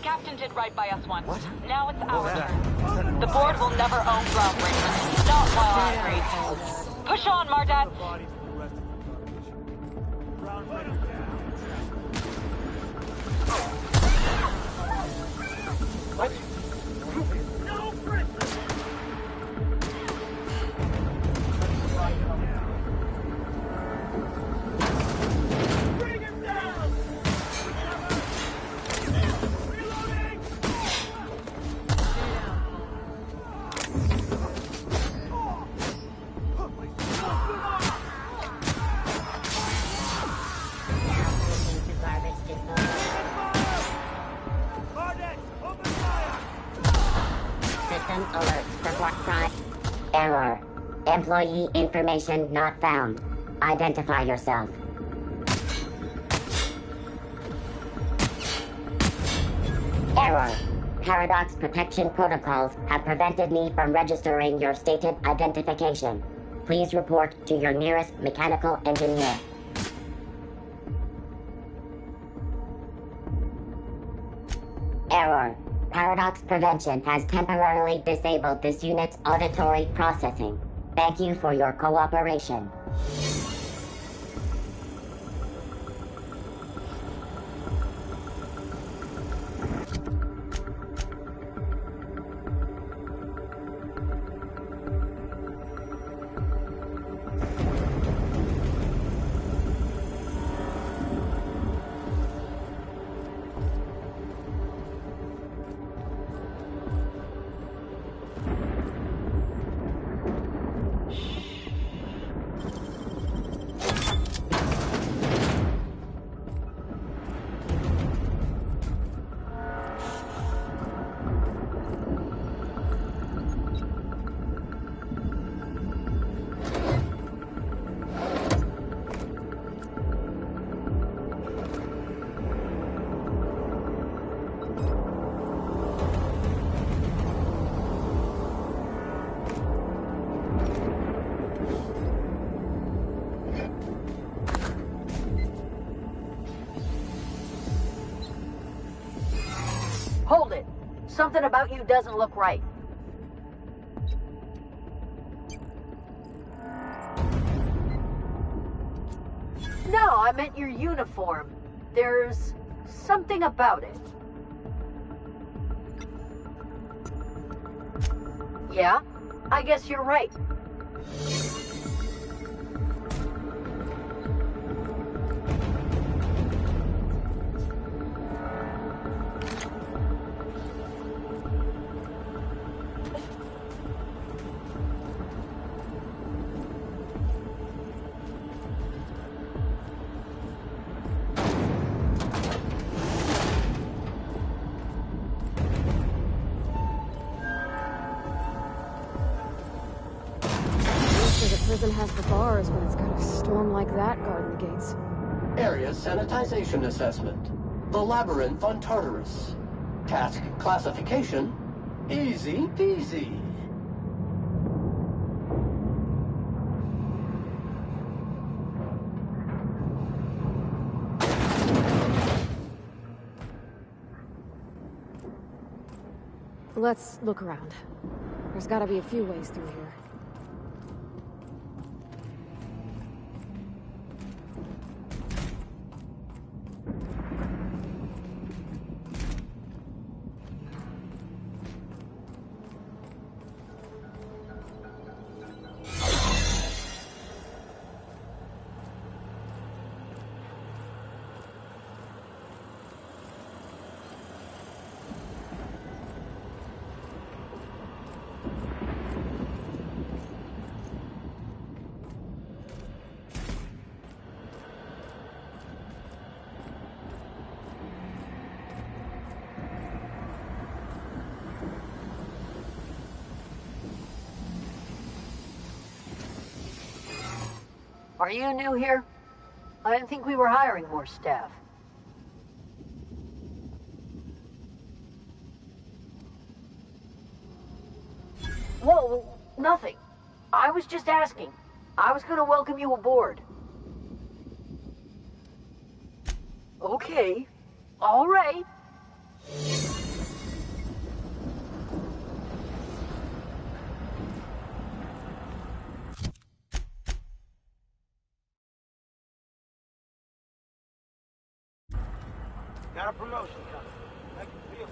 Captain did right by us once. What? Now it's our turn. The board will never own groundbreakers. Not while I reign. Push on, Mardat. What? No prisoners! Bring him down! Reloading! Error. Employee information not found. Identify yourself. Error. Paradox protection protocols have prevented me from registering your stated identification. Please report to your nearest mechanical engineer. Error. Paradox Prevention has temporarily disabled this unit's auditory processing. Thank you for your cooperation. Hold it! Something about you doesn't look right. No, I meant your uniform. There's something about it. Yeah, I guess you're right. The prison has the bars when it's got a storm like that guarding the gates. Area sanitization assessment. The Labyrinth on Tartarus. Task classification. Easy peasy. Let's look around. There's gotta be a few ways through here. Are you new here? I didn't think we were hiring more staff. Whoa, nothing. I was just asking. I was gonna welcome you aboard. Okay. All right. Got a promotion coming. I can feel it.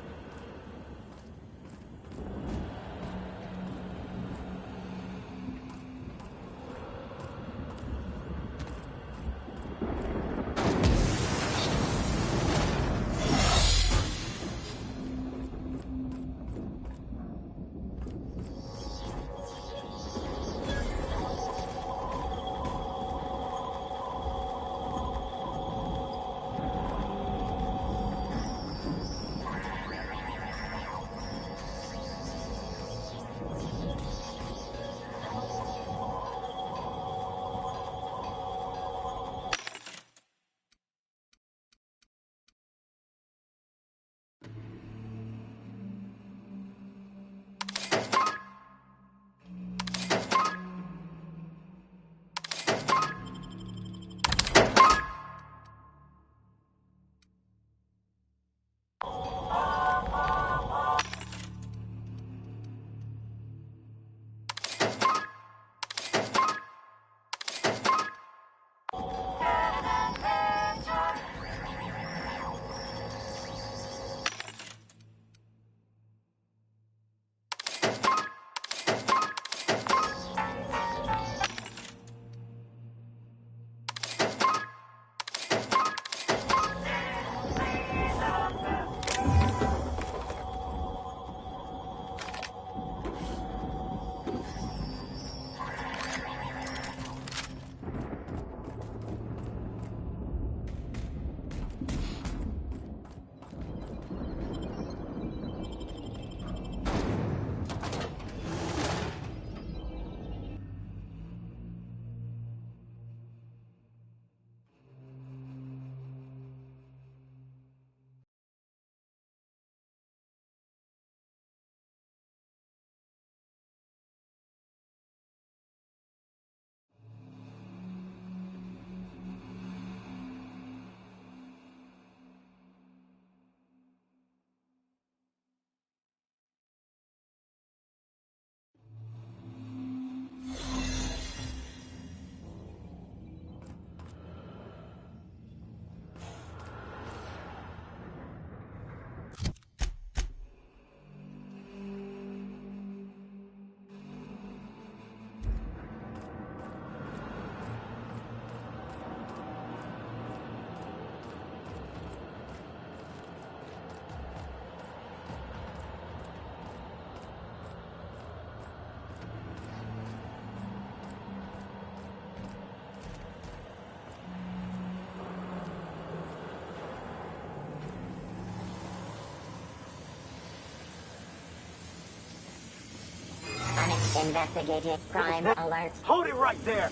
Investigating crime alert. Hold it right there!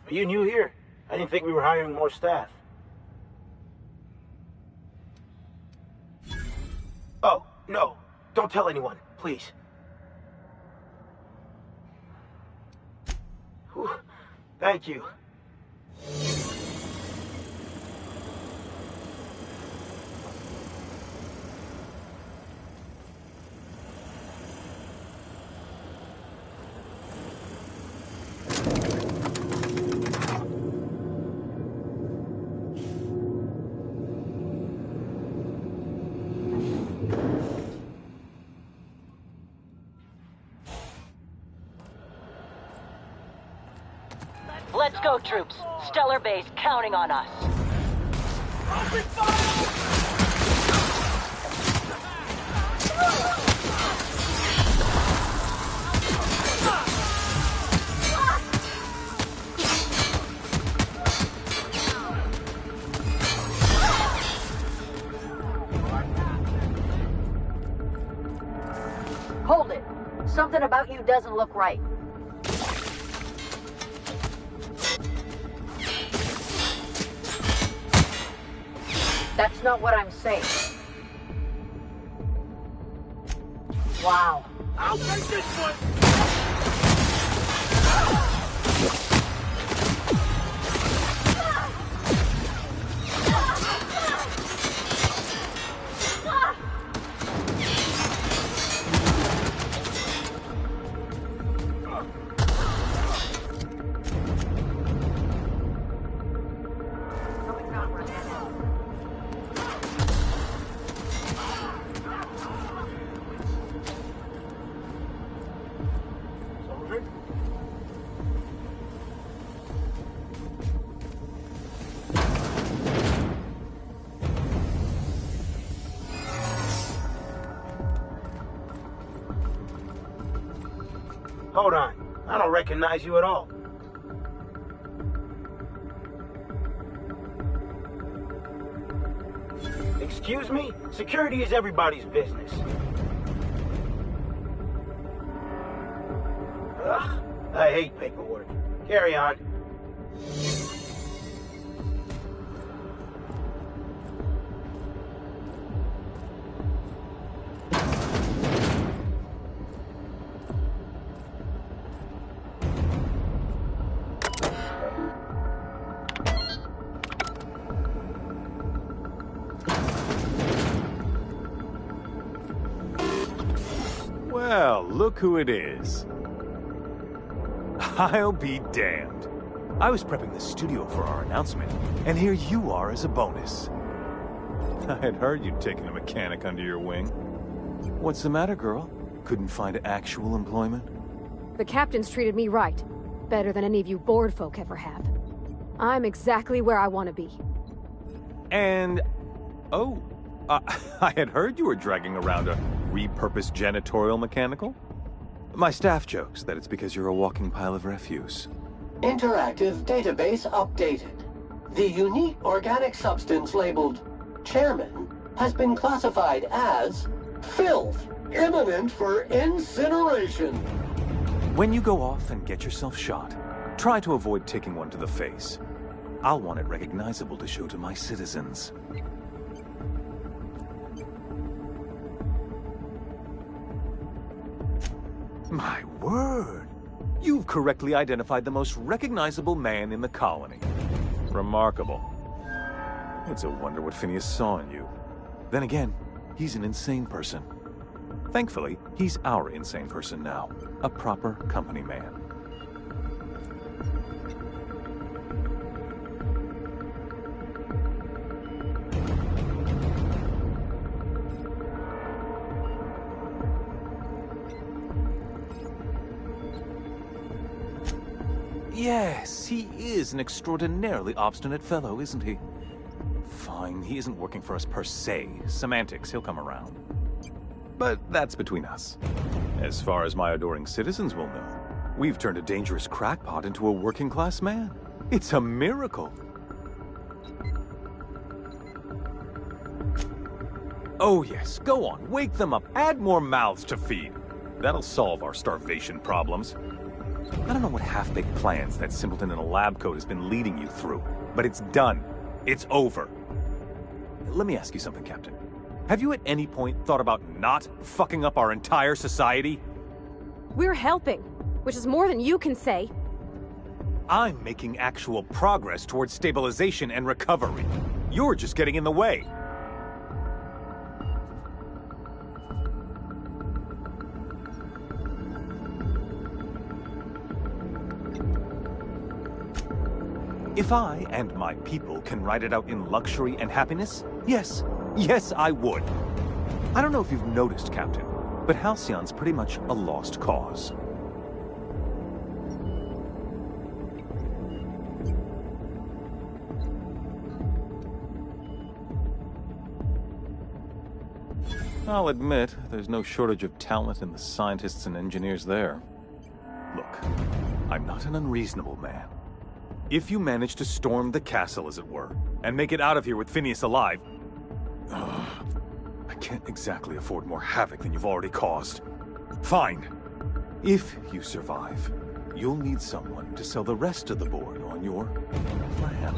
Are you new here? I didn't think we were hiring more staff. Oh, no. Don't tell anyone, please. Whew. Thank you. Let's go, troops. Stellar Base counting on us. Hold it. Something about you doesn't look right. That's not what I'm saying. Wow. I'll take this one! Hold on. I don't recognize you at all. Excuse me? Security is everybody's business. Ugh, I hate paperwork. Carry on. Well, look who it is. I'll be damned. I was prepping the studio for our announcement, and here you are as a bonus. I had heard you'd taken a mechanic under your wing. What's the matter, girl? Couldn't find actual employment? The captain's treated me right. Better than any of you bored folk ever have. I'm exactly where I want to be. And... oh, I had heard you were dragging around a repurposed janitorial mechanical? My staff jokes that it's because you're a walking pile of refuse. Interactive database updated. The unique organic substance labeled Chairman has been classified as filth, imminent for incineration. When you go off and get yourself shot, try to avoid taking one to the face. I'll want it recognizable to show to my citizens. My word! You've correctly identified the most recognizable man in the colony. Remarkable. It's a wonder what Phineas saw in you. Then again, he's an insane person. Thankfully, he's our insane person now. A proper company man. Yes, he is an extraordinarily obstinate fellow, isn't he? Fine, he isn't working for us per se. Semantics, he'll come around. But that's between us. As far as my adoring citizens will know, we've turned a dangerous crackpot into a working-class man. It's a miracle. Oh yes, go on, wake them up, add more mouths to feed. That'll solve our starvation problems. I don't know what half-baked plans that simpleton in a lab coat has been leading you through, but it's done. It's over. Let me ask you something, Captain. Have you at any point thought about not fucking up our entire society? We're helping, which is more than you can say. I'm making actual progress towards stabilization and recovery. You're just getting in the way. If I and my people can ride it out in luxury and happiness, yes, I would. I don't know if you've noticed, Captain, but Halcyon's pretty much a lost cause. I'll admit, there's no shortage of talent in the scientists and engineers there. Look, I'm not an unreasonable man. If you manage to storm the castle, as it were, and make it out of here with Phineas alive, I can't exactly afford more havoc than you've already caused. Fine. If you survive, you'll need someone to sell the rest of the board on your plan.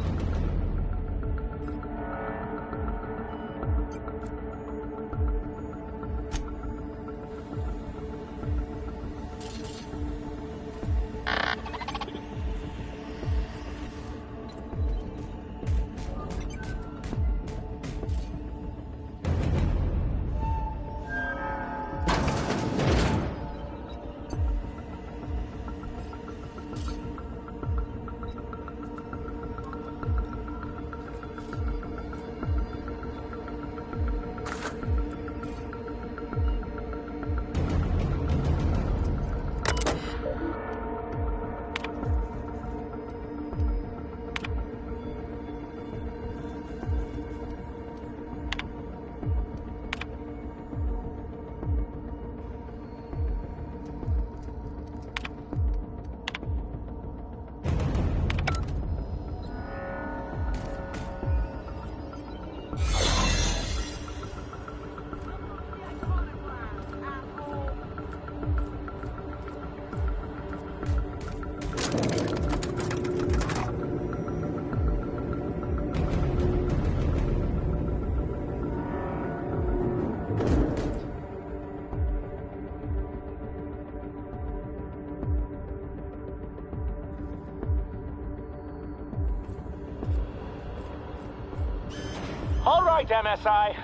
All right, MSI.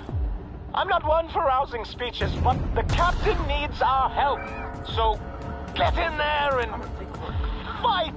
I'm not one for rousing speeches, but the captain needs our help. So, get in there and fight!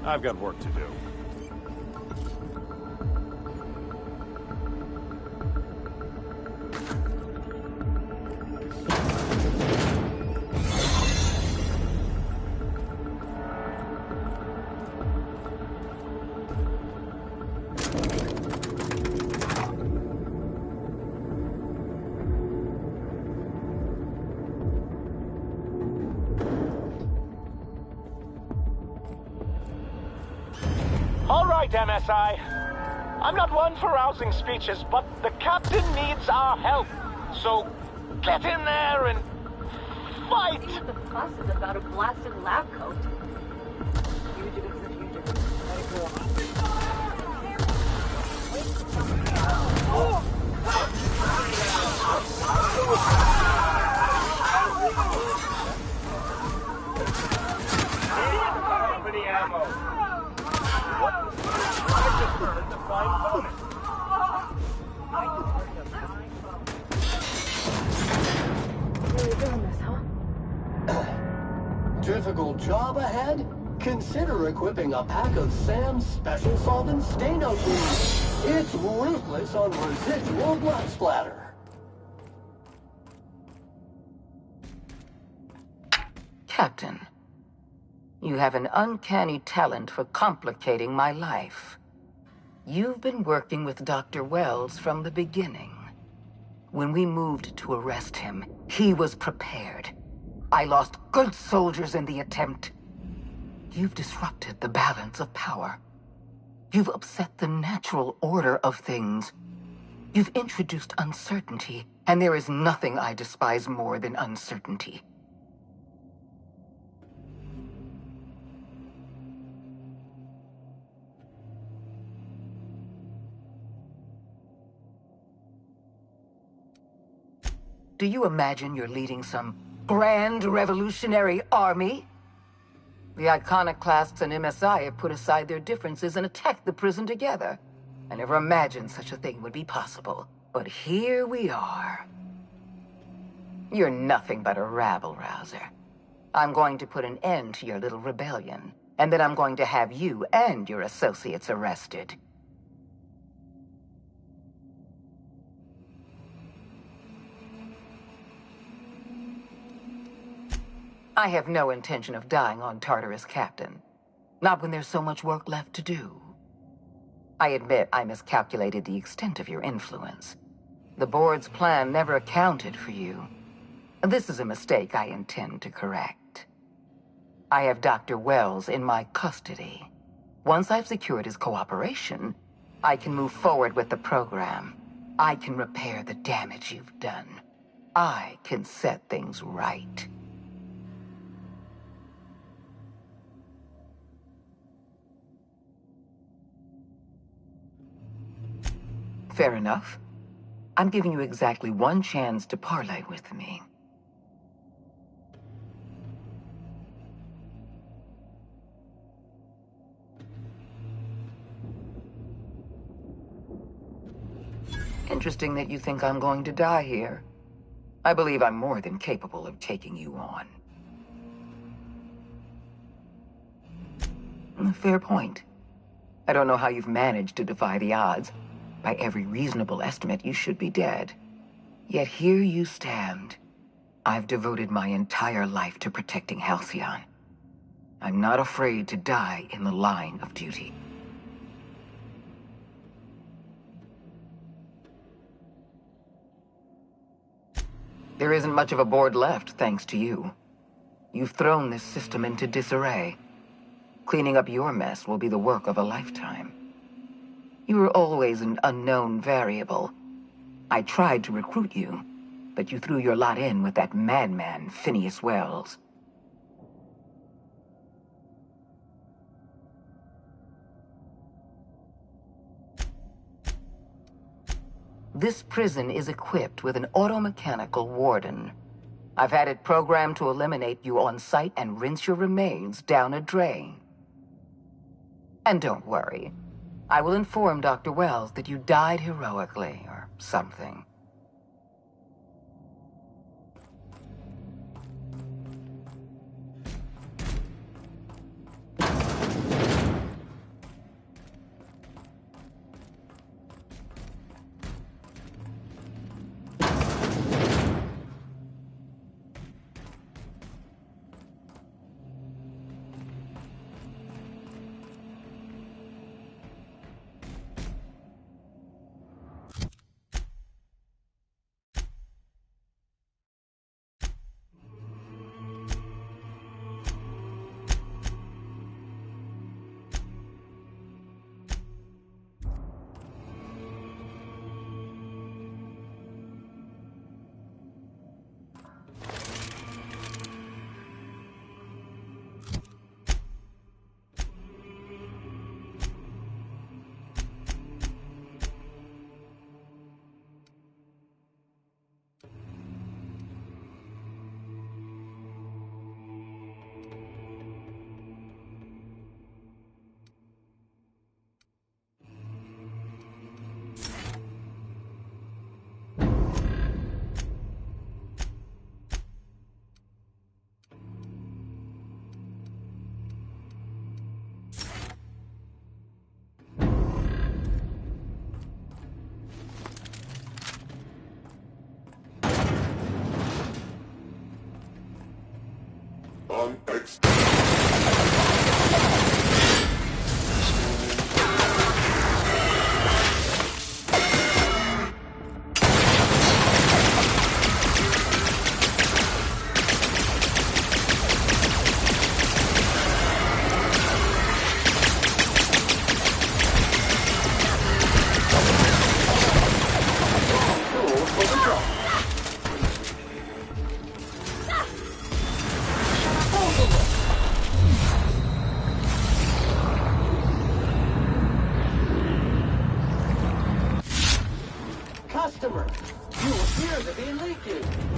I've got work to do. All right, MSI. I'm not one for rousing speeches, but the captain needs our help. So, get in there and fight! The fuss is about a blasted lab coat. Fugitives are fugitives. Let it go on. Company ammo. What? I just heard the fine bonus. Really doing this, huh? Difficult job ahead? Consider equipping a pack of Sam's special solvent stain-out glue. It's ruthless on residual blood splatter. Captain, you have an uncanny talent for complicating my life. You've been working with Dr. Wells from the beginning. When we moved to arrest him, he was prepared. I lost good soldiers in the attempt. You've disrupted the balance of power. You've upset the natural order of things. You've introduced uncertainty, and there is nothing I despise more than uncertainty. Do you imagine you're leading some grand revolutionary army? The iconoclasts and MSI have put aside their differences and attacked the prison together. I never imagined such a thing would be possible. But here we are. You're nothing but a rabble-rouser. I'm going to put an end to your little rebellion, and then I'm going to have you and your associates arrested. I have no intention of dying on Tartarus, Captain. Not when there's so much work left to do. I admit I miscalculated the extent of your influence. The board's plan never accounted for you. This is a mistake I intend to correct. I have Dr. Wells in my custody. Once I've secured his cooperation, I can move forward with the program. I can repair the damage you've done. I can set things right. Fair enough. I'm giving you exactly one chance to parley with me. Interesting that you think I'm going to die here. I believe I'm more than capable of taking you on. Fair point. I don't know how you've managed to defy the odds. By every reasonable estimate, you should be dead. Yet here you stand. I've devoted my entire life to protecting Halcyon. I'm not afraid to die in the line of duty. There isn't much of a board left, thanks to you. You've thrown this system into disarray. Cleaning up your mess will be the work of a lifetime. You were always an unknown variable. I tried to recruit you, but you threw your lot in with that madman, Phineas Wells. This prison is equipped with an automechanical warden. I've had it programmed to eliminate you on sight and rinse your remains down a drain. And don't worry. I will inform Dr. Wells that you died heroically, or something. on X. Customer, you appear to be leaking.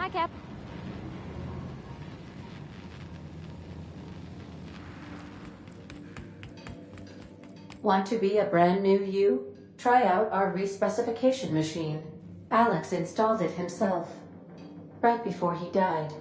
Hi, Cap. Want to be a brand new you? try out our respecification machine. Alex installed it himself, right before he died.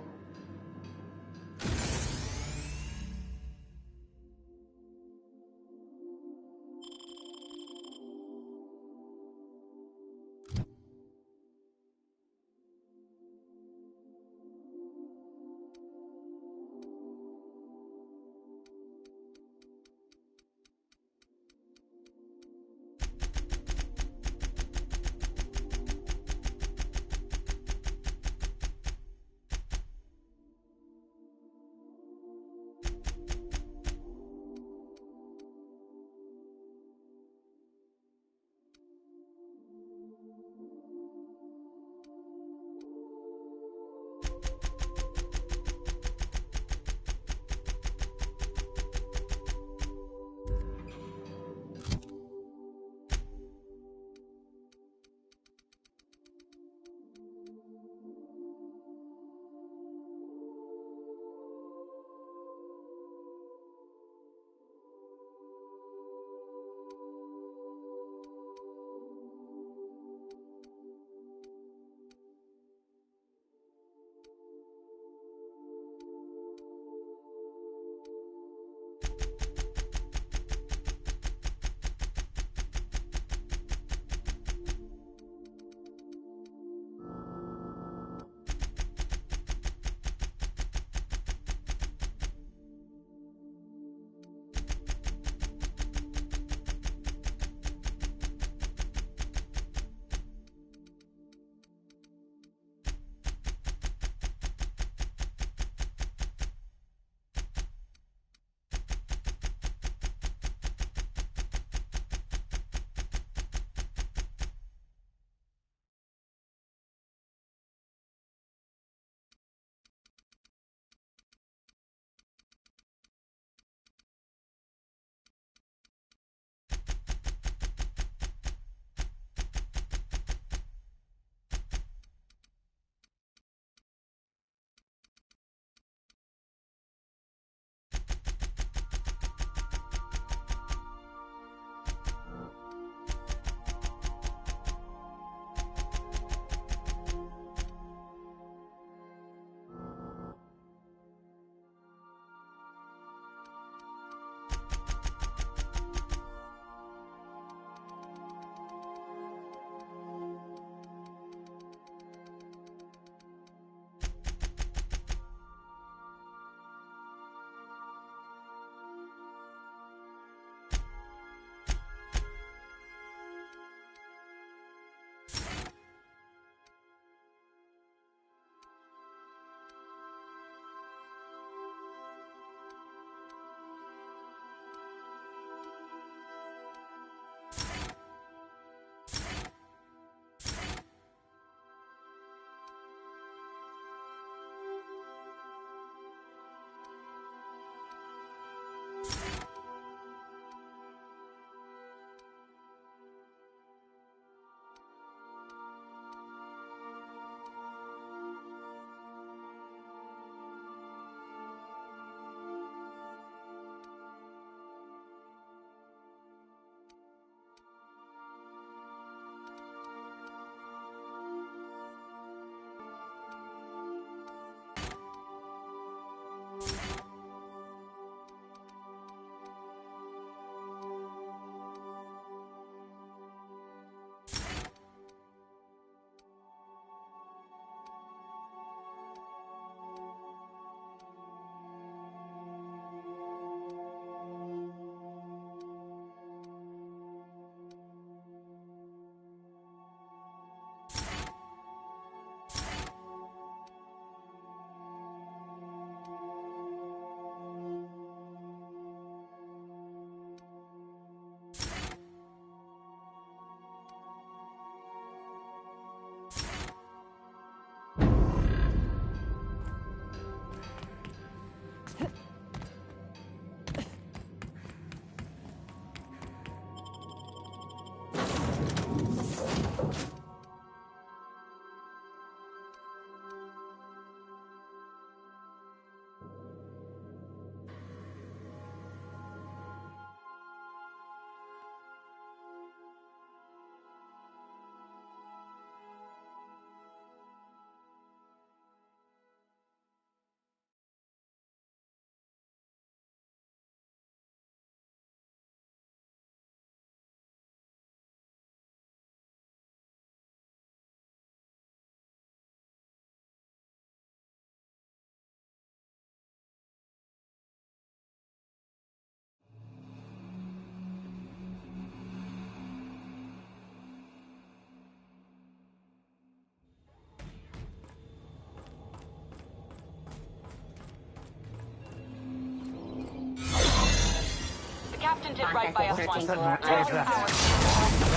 did right by us once. Processing Now searching it's for ours.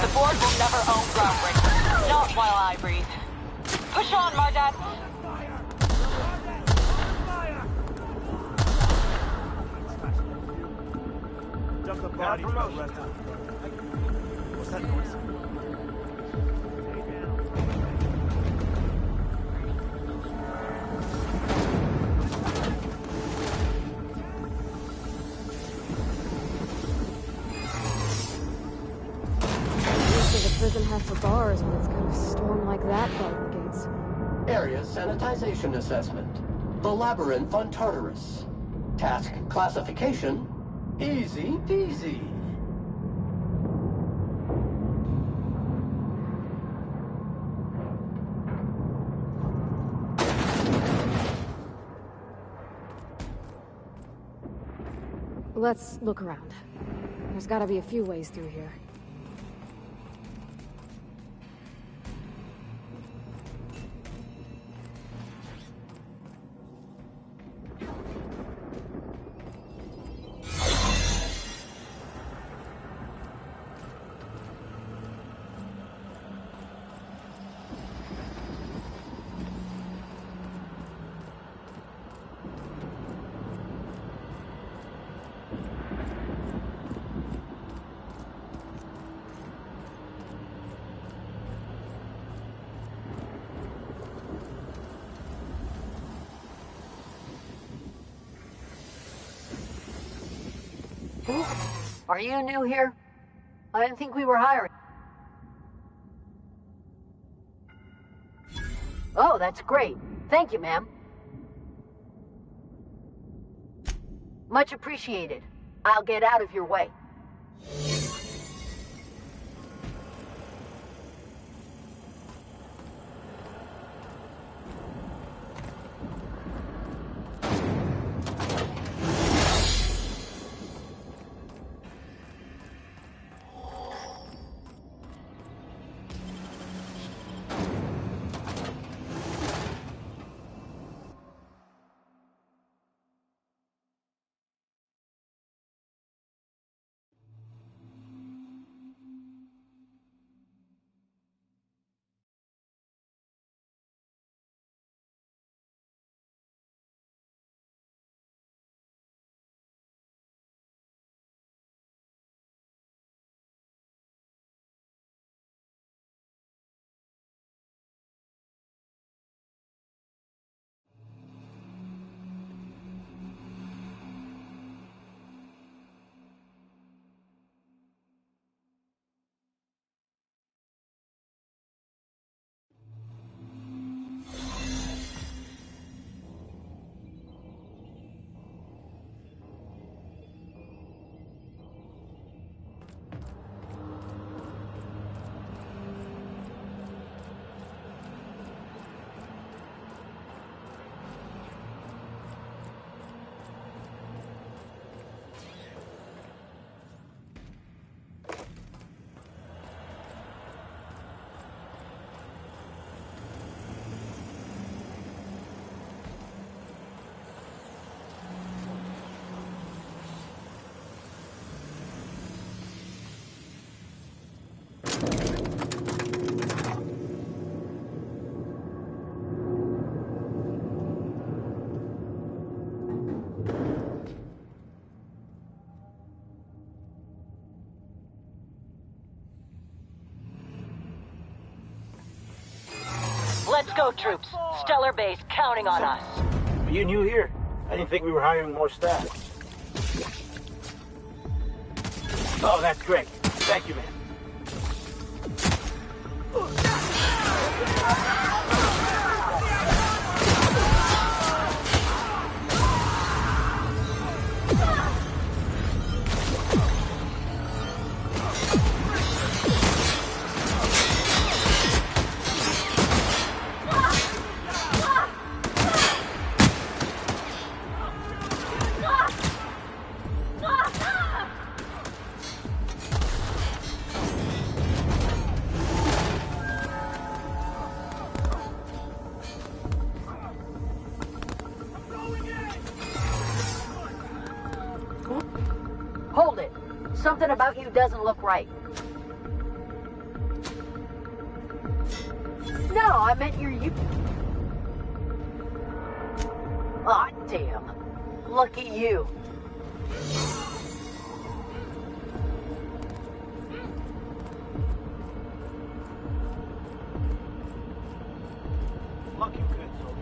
The board will never own groundbreakers. Not while I breathe. Push on, Mardad. Dump the body for the rest of them. What's that noise? The prison has for bars when it's got a storm like that guarding the gates. Area sanitization assessment. The labyrinth on Tartarus. Task classification. Easy peasy. Let's look around. There's gotta be a few ways through here. Are you new here? I didn't think we were hiring. Oh, that's great. Thank you, ma'am. Much appreciated. I'll get out of your way. Let's go, troops. Stellar Base counting on us. Are you new here? I didn't think we were hiring more staff. Oh, that's great. Thank you, man. Something about you doesn't look right. No, I meant you. Aw, damn. Lucky you. Lucky good, soldier.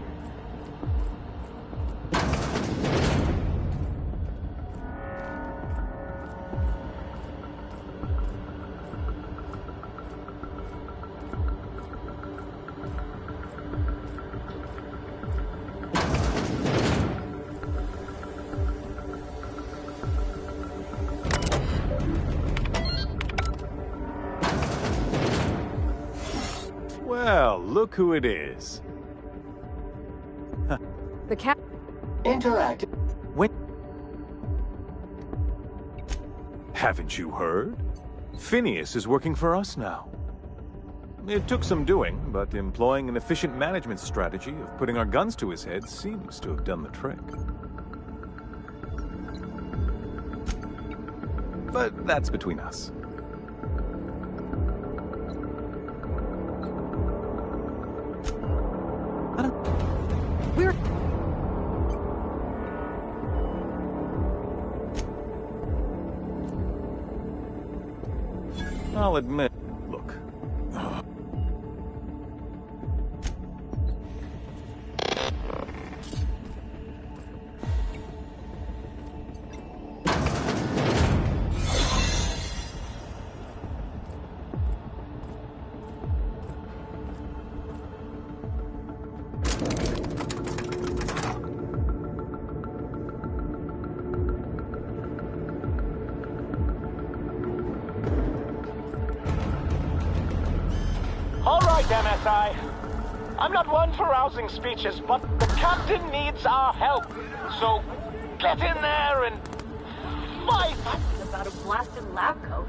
Well, look who it is. The cap. Interactive. Wait. Haven't you heard? Phineas is working for us now. It took some doing, but employing an efficient management strategy of putting our guns to his head seems to have done the trick. But that's between us. We're... I'll admit, look. All right, MSI. I'm not one for rousing speeches, but the captain needs our help. So, get in there and fight! It's about a blasted lab coat.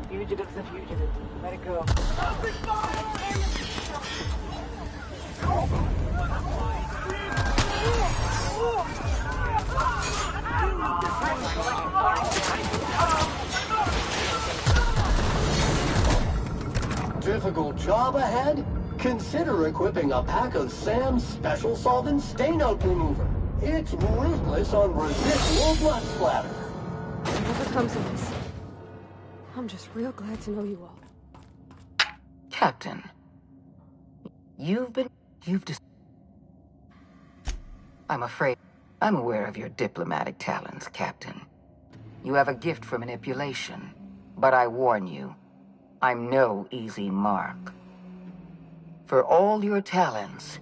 Fugitive's a fugitive. Let it go. Difficult job ahead? Consider equipping a pack of Sam's special solvent stain-out remover. It's ruthless on residual blood splatter. Whatever comes of this, I'm just real glad to know you all. Captain, I'm afraid I'm aware of your diplomatic talents, Captain. You have a gift for manipulation, but I warn you, I'm no easy mark. For all your talents,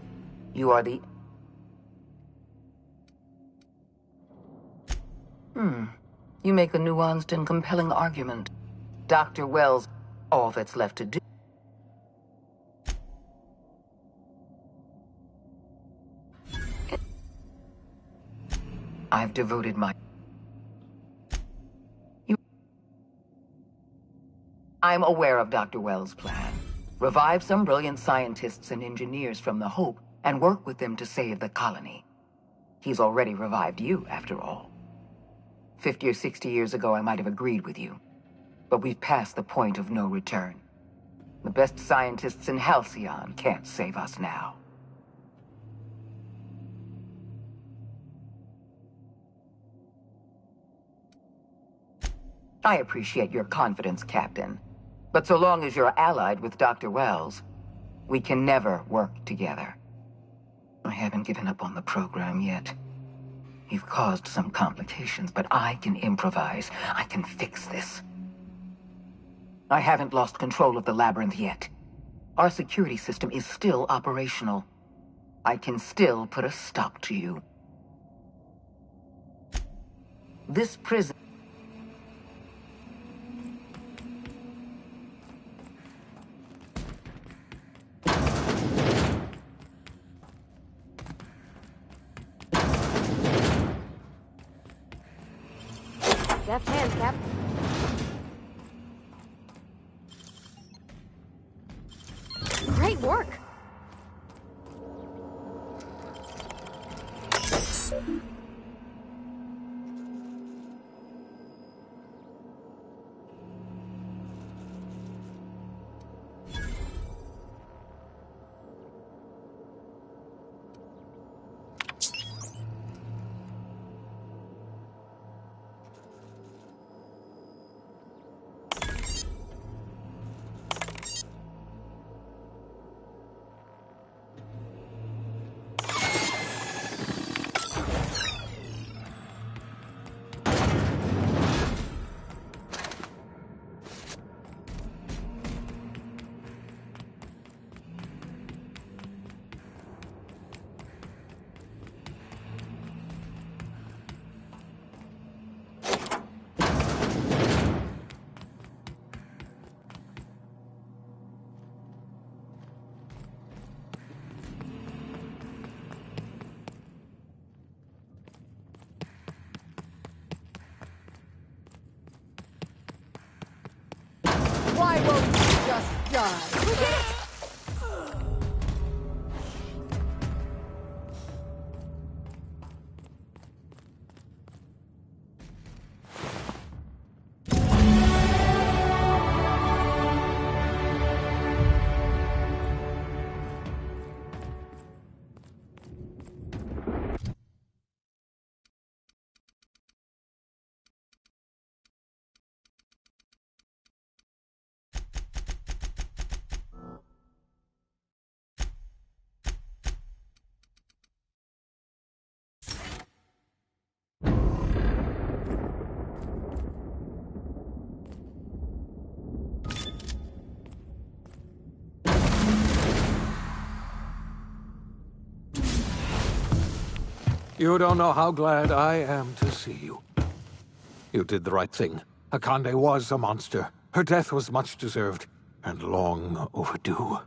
you are the... You make a nuanced and compelling argument. Dr. Wells, all that's left to do. I've devoted my... I'm aware of Dr. Wells' plan. Revive some brilliant scientists and engineers from the Hope and work with them to save the colony. He's already revived you, after all. 50 or 60 years ago, I might have agreed with you. But we've passed the point of no return. The best scientists in Halcyon can't save us now. I appreciate your confidence, Captain. But so long as you're allied with Dr. Wells, we can never work together. I haven't given up on the program yet. You've caused some complications, but I can improvise. I can fix this. I haven't lost control of the labyrinth yet. Our security system is still operational. I can still put a stop to you. This prison... Deft hands, Cap. Great work! die. We did it! You don't know how glad I am to see you. You did the right thing. Akande was a monster. Her death was much deserved, and long overdue.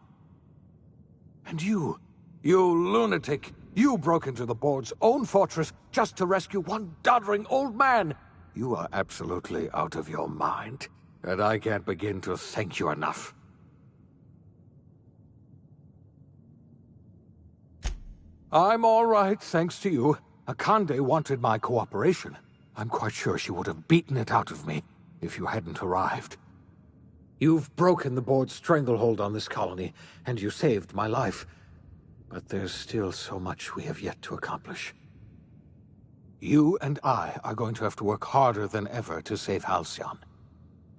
And you lunatic, you broke into the board's own fortress just to rescue one doddering old man. You are absolutely out of your mind, and I can't begin to thank you enough. I'm all right, thanks to you. Akande wanted my cooperation. I'm quite sure she would have beaten it out of me if you hadn't arrived. You've broken the board's stranglehold on this colony, and you saved my life. But there's still so much we have yet to accomplish. You and I are going to have to work harder than ever to save Halcyon.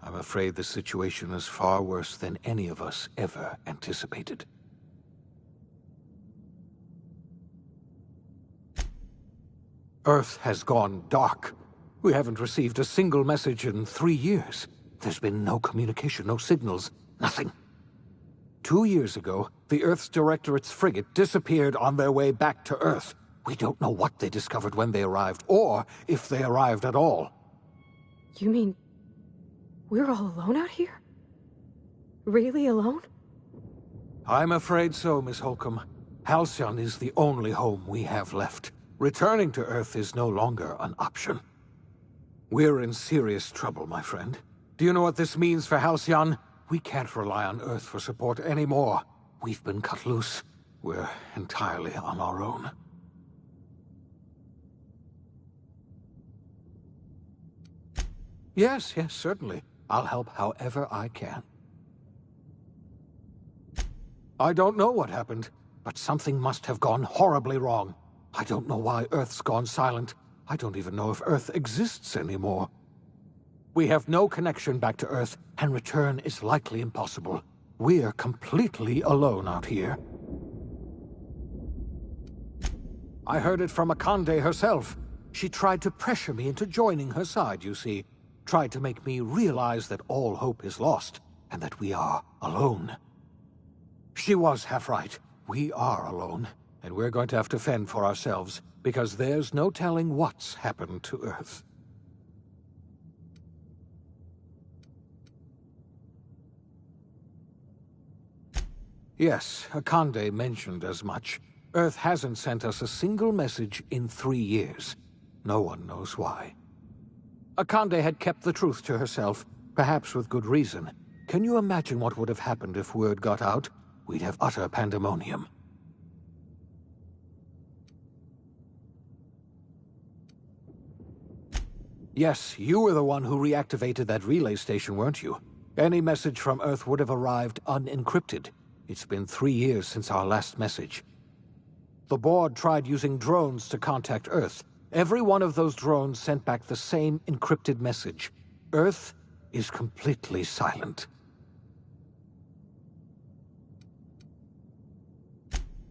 I'm afraid the situation is far worse than any of us ever anticipated. Earth has gone dark. We haven't received a single message in 3 years. There's been no communication, no signals, nothing. 2 years ago, the Earth's Directorate's frigate disappeared on their way back to Earth. We don't know what they discovered when they arrived, or if they arrived at all. You mean we're all alone out here? Really alone? I'm afraid so, Miss Holcomb. Halcyon is the only home we have left. Returning to Earth is no longer an option. We're in serious trouble, my friend. Do you know what this means for Halcyon? We can't rely on Earth for support anymore. We've been cut loose. We're entirely on our own. Yes, certainly. I'll help however I can. I don't know what happened, but something must have gone horribly wrong. I don't know why Earth's gone silent. I don't even know if Earth exists anymore. We have no connection back to Earth, and return is likely impossible. We're completely alone out here. I heard it from Akande herself. She tried to pressure me into joining her side, you see. Tried to make me realize that all hope is lost, and that we are alone. She was half right. We are alone. And we're going to have to fend for ourselves, because there's no telling what's happened to Earth. Yes, Akande mentioned as much. Earth hasn't sent us a single message in 3 years. No one knows why. Akande had kept the truth to herself, perhaps with good reason. Can you imagine what would have happened if word got out? We'd have utter pandemonium. Yes, you were the one who reactivated that relay station, weren't you? Any message from Earth would have arrived unencrypted. It's been 3 years since our last message. The board tried using drones to contact Earth. Every one of those drones sent back the same encrypted message. Earth is completely silent.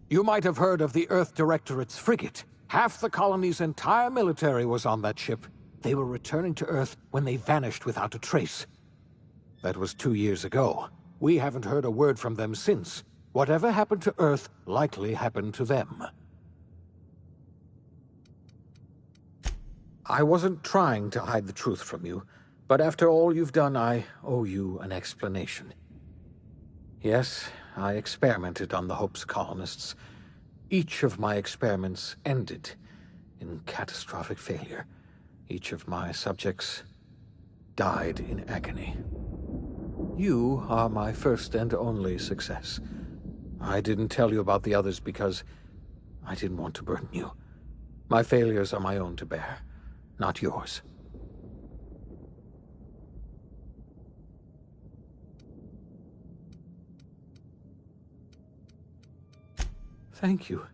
You might have heard of the Earth Directorate's frigate. Half the colony's entire military was on that ship. They were returning to Earth when they vanished without a trace. That was 2 years ago. We haven't heard a word from them since. Whatever happened to Earth likely happened to them. I wasn't trying to hide the truth from you, but after all you've done, I owe you an explanation. Yes, I experimented on the Hope's colonists. Each of my experiments ended in catastrophic failure. Each of my subjects died in agony. You are my first and only success. I didn't tell you about the others because I didn't want to burden you. My failures are my own to bear, not yours. Thank you.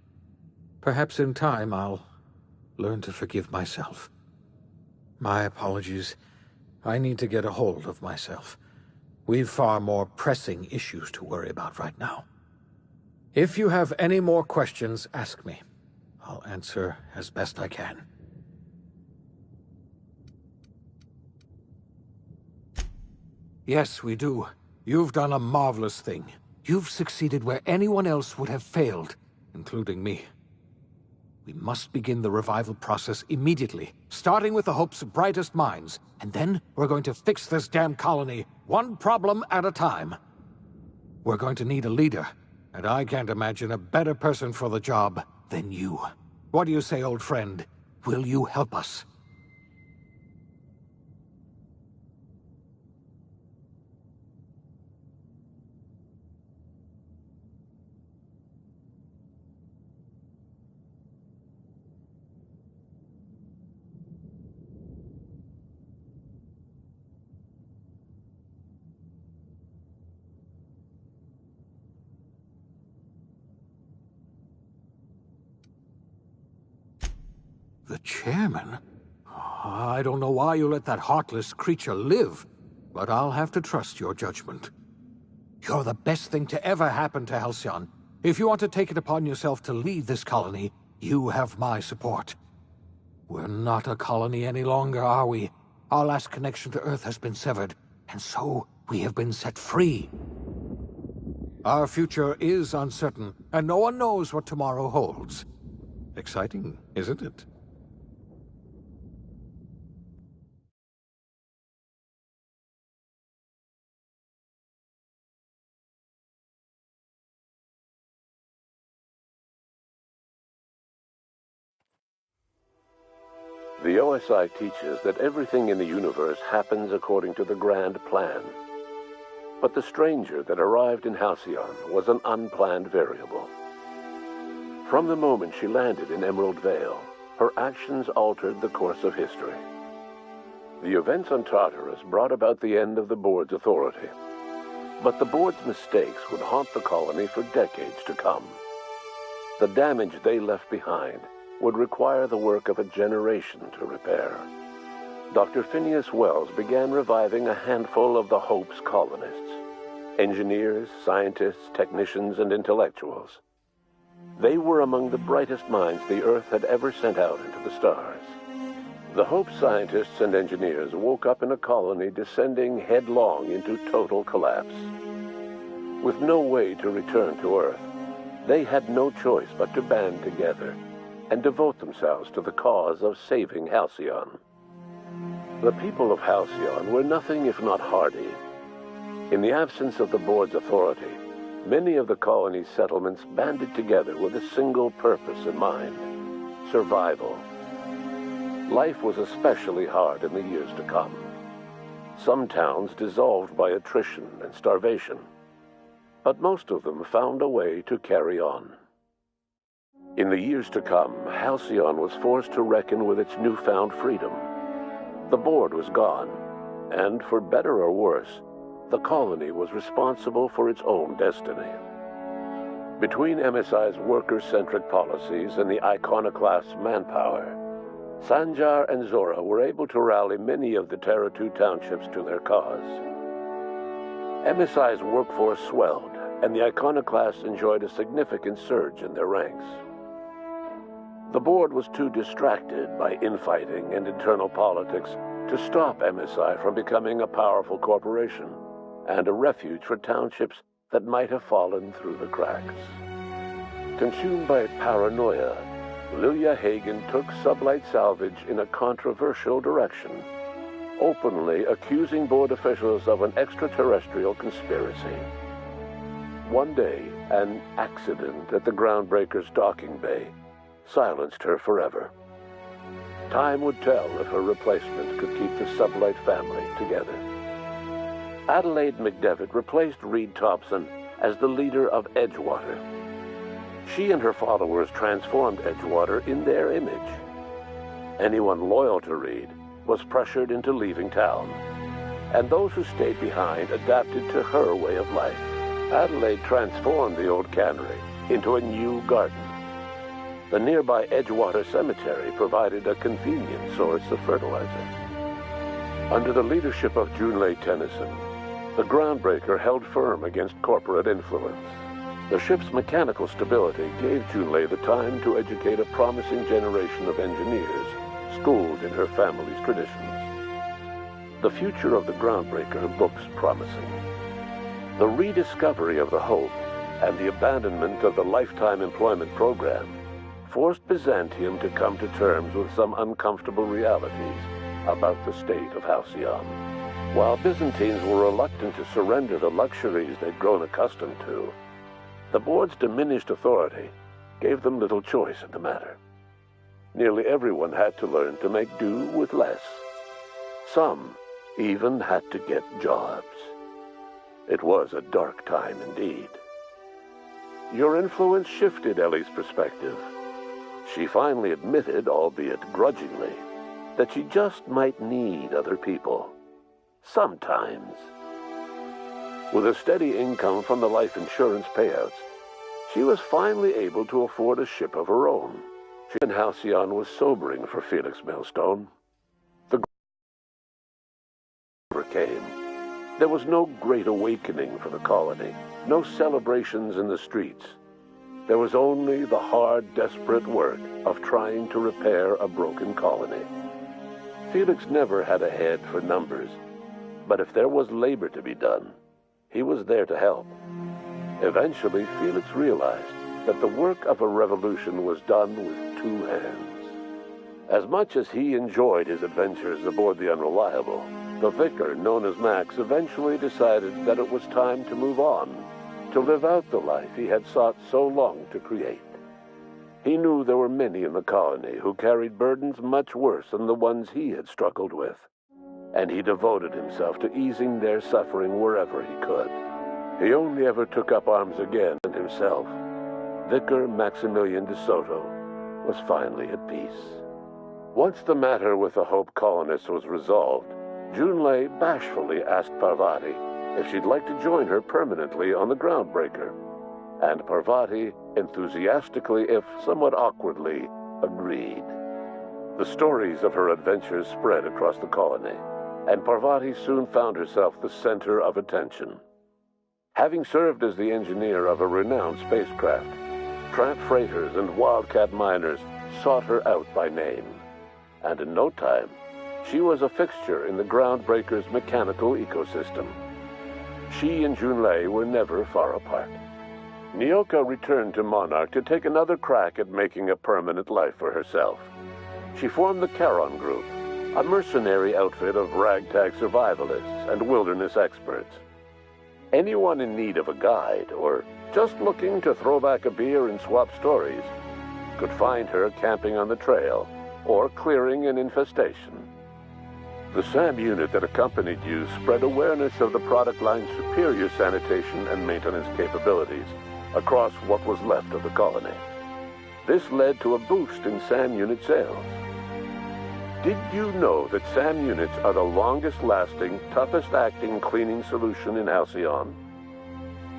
Perhaps in time I'll learn to forgive myself. My apologies. I need to get a hold of myself. We've far more pressing issues to worry about right now. If you have any more questions, ask me. I'll answer as best I can. Yes, we do. You've done a marvelous thing. You've succeeded where anyone else would have failed, including me. We must begin the revival process immediately, starting with the Hope's brightest minds, and then we're going to fix this damn colony, one problem at a time. We're going to need a leader, and I can't imagine a better person for the job than you. What do you say, old friend? Will you help us? The chairman? I don't know why you let that heartless creature live, but I'll have to trust your judgment. You're the best thing to ever happen to Halcyon. If you want to take it upon yourself to lead this colony, you have my support. We're not a colony any longer, are we? Our last connection to Earth has been severed, and so we have been set free. Our future is uncertain, and no one knows what tomorrow holds. Exciting, isn't it? The OSI teaches that everything in the universe happens according to the grand plan. But the stranger that arrived in Halcyon was an unplanned variable. From the moment she landed in Emerald Vale, her actions altered the course of history. The events on Tartarus brought about the end of the board's authority. But the board's mistakes would haunt the colony for decades to come. The damage they left behind would require the work of a generation to repair. Dr. Phineas Wells began reviving a handful of the Hope's colonists. Engineers, scientists, technicians, and intellectuals. They were among the brightest minds the Earth had ever sent out into the stars. The Hope scientists and engineers woke up in a colony descending headlong into total collapse. With no way to return to Earth, they had no choice but to band together and devote themselves to the cause of saving Halcyon. The people of Halcyon were nothing if not hardy. In the absence of the board's authority, many of the colony's settlements banded together with a single purpose in mind: survival. Life was especially hard in the years to come. Some towns dissolved by attrition and starvation, but most of them found a way to carry on. In the years to come, Halcyon was forced to reckon with its newfound freedom. The board was gone, and for better or worse, the colony was responsible for its own destiny. Between MSI's worker-centric policies and the iconoclast's manpower, Sanjar and Zora were able to rally many of the Terra 2 townships to their cause. MSI's workforce swelled, and the iconoclasts enjoyed a significant surge in their ranks. The board was too distracted by infighting and internal politics to stop MSI from becoming a powerful corporation and a refuge for townships that might have fallen through the cracks. Consumed by paranoia, Lilia Hagen took Sublight Salvage in a controversial direction, openly accusing board officials of an extraterrestrial conspiracy. One day, an accident at the Groundbreaker's docking bay silenced her forever. Time would tell if her replacement could keep the Sublight family together. Adelaide McDevitt replaced Reed Thompson as the leader of Edgewater. She and her followers transformed Edgewater in their image. Anyone loyal to Reed was pressured into leaving town, and those who stayed behind adapted to her way of life. Adelaide transformed the old cannery into a new garden. The nearby Edgewater Cemetery provided a convenient source of fertilizer. Under the leadership of Junlei Tennyson, the Groundbreaker held firm against corporate influence. The ship's mechanical stability gave Junlei the time to educate a promising generation of engineers schooled in her family's traditions. The future of the Groundbreaker looks promising. The rediscovery of the Hope and the abandonment of the lifetime employment program forced Byzantium to come to terms with some uncomfortable realities about the state of Halcyon. While Byzantines were reluctant to surrender the luxuries they'd grown accustomed to, the board's diminished authority gave them little choice in the matter. Nearly everyone had to learn to make do with less. Some even had to get jobs. It was a dark time indeed. Your influence shifted Ellie's perspective. She finally admitted, albeit grudgingly, that she just might need other people. Sometimes. With a steady income from the life insurance payouts, she was finally able to afford a ship of her own. She and Halcyon was sobering for Felix Millstone. The came. There was no great awakening for the colony, no celebrations in the streets. There was only the hard, desperate work of trying to repair a broken colony. Felix never had a head for numbers, but if there was labor to be done, he was there to help. Eventually, Felix realized that the work of a revolution was done with two hands. As much as he enjoyed his adventures aboard the Unreliable, the vicar, known as Max, eventually decided that it was time to move on, to live out the life he had sought so long to create. He knew there were many in the colony who carried burdens much worse than the ones he had struggled with, and he devoted himself to easing their suffering wherever he could. He only ever took up arms again and himself. Vicar Maximilian de Soto was finally at peace. Once the matter with the Hope colonists was resolved, Junlei bashfully asked Parvati if she'd like to join her permanently on the Groundbreaker, and Parvati enthusiastically, if somewhat awkwardly, agreed. The stories of her adventures spread across the colony, and Parvati soon found herself the center of attention. Having served as the engineer of a renowned spacecraft, tramp freighters and wildcat miners sought her out by name, and in no time, she was a fixture in the Groundbreaker's mechanical ecosystem. She and Junlei were never far apart. Nyoka returned to Monarch to take another crack at making a permanent life for herself. She formed the Charon Group, a mercenary outfit of ragtag survivalists and wilderness experts. Anyone in need of a guide, or just looking to throw back a beer and swap stories, could find her camping on the trail or clearing an infestation. The SAM unit that accompanied you spread awareness of the product line's superior sanitation and maintenance capabilities across what was left of the colony. This led to a boost in SAM unit sales. Did you know that SAM units are the longest-lasting, toughest-acting cleaning solution in Halcyon?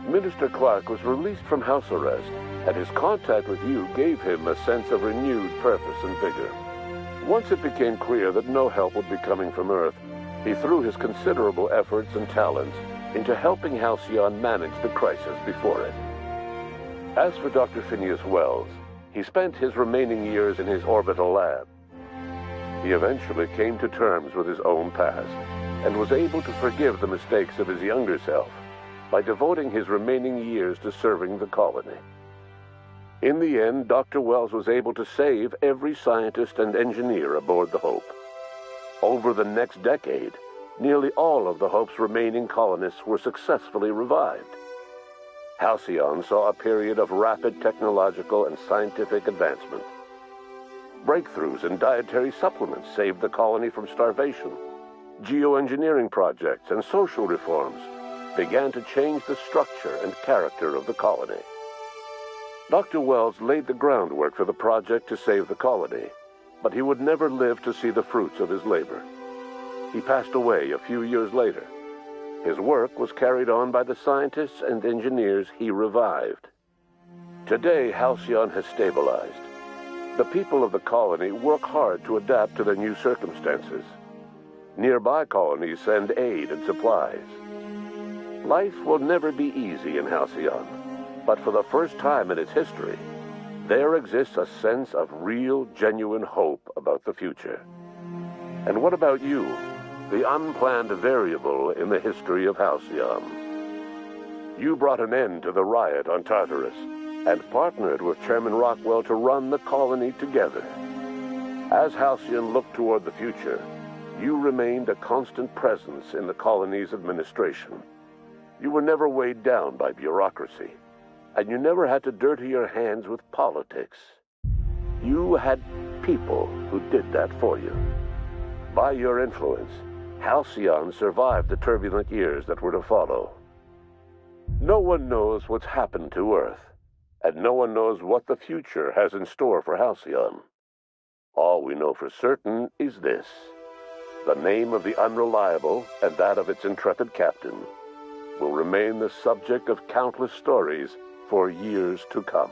Minister Clark was released from house arrest, and his contact with you gave him a sense of renewed purpose and vigor. Once it became clear that no help would be coming from Earth, he threw his considerable efforts and talents into helping Halcyon manage the crisis before it. As for Dr. Phineas Wells, he spent his remaining years in his orbital lab. He eventually came to terms with his own past and was able to forgive the mistakes of his younger self by devoting his remaining years to serving the colony. In the end, Dr. Wells was able to save every scientist and engineer aboard the Hope. Over the next decade, nearly all of the Hope's remaining colonists were successfully revived. Halcyon saw a period of rapid technological and scientific advancement. Breakthroughs in dietary supplements saved the colony from starvation. Geoengineering projects and social reforms began to change the structure and character of the colony. Dr. Wells laid the groundwork for the project to save the colony, but he would never live to see the fruits of his labor. He passed away a few years later. His work was carried on by the scientists and engineers he revived. Today, Halcyon has stabilized. The people of the colony work hard to adapt to their new circumstances. Nearby colonies send aid and supplies. Life will never be easy in Halcyon, but for the first time in its history, there exists a sense of real, genuine hope about the future. And what about you, the unplanned variable in the history of Halcyon? You brought an end to the riot on Tartarus and partnered with Chairman Rockwell to run the colony together. As Halcyon looked toward the future, you remained a constant presence in the colony's administration. You were never weighed down by bureaucracy, and you never had to dirty your hands with politics. You had people who did that for you. By your influence, Halcyon survived the turbulent years that were to follow. No one knows what's happened to Earth, and no one knows what the future has in store for Halcyon. All we know for certain is this: the name of the Unreliable and that of its intrepid captain will remain the subject of countless stories for years to come.